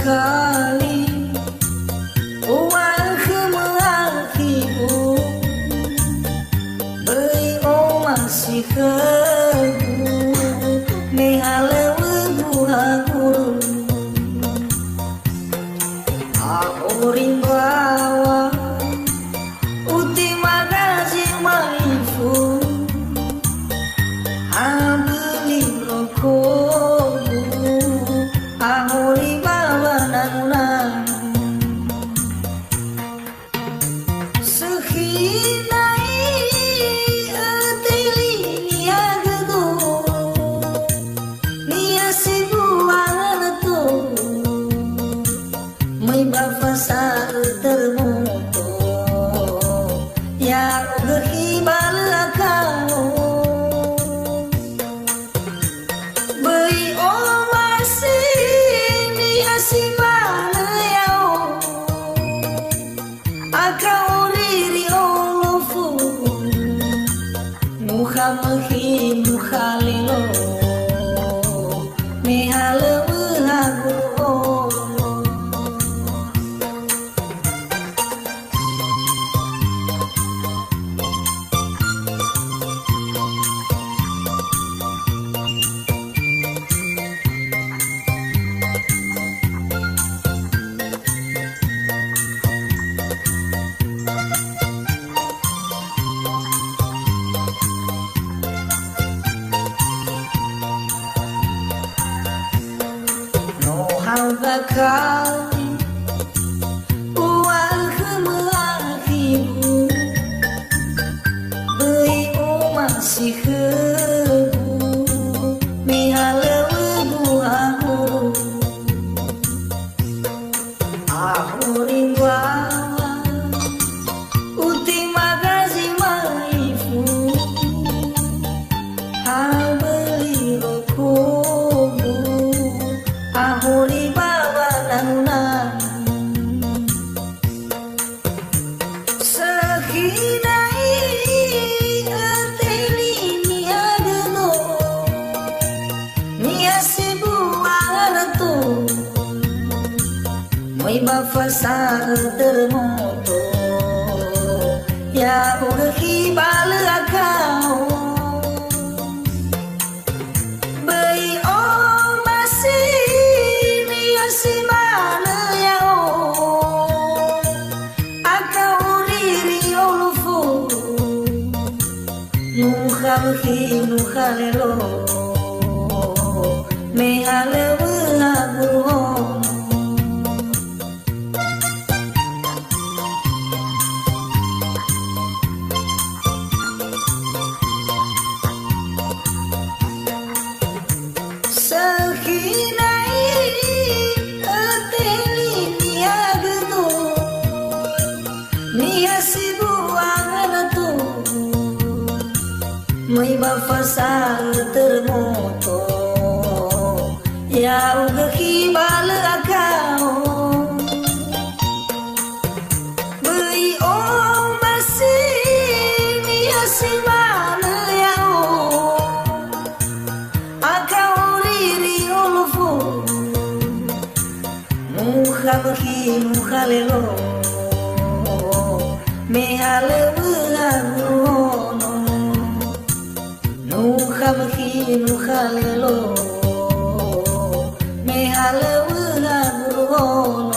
kali uang kemelakibu beri o masih kebu mehale webuhaguru auring bawa uti magazi maifu abeli rokobu ahuri bawa nanunang sehinai ateli niagedo nia sibuangan tu may bafasa termoto ya gehibal akao bei o masih nia simana yao akao riri o lofu muhamahi muhalilo mehale wehagu bakal uang kemelakibu beri o masih kebu mehale webuhaguru ahuring bawa uti magazi maifu habeli rokobu ahuri bawa nanunang sehinai ateli niageno nia sibuangan tu may bafasa termoto ya gehibal akao bei o masih nia simana yao akao riri o lufu muhamhi muhalelo mehale wehagu sehinai ateli niagedo nia sibuangan tu may bafasa termoto ya gehibal akao beri o masih nia simana yao akao riri o lufu muhamhi muhalelo mehale wehagu muhamhi muhalelo mehale wehagu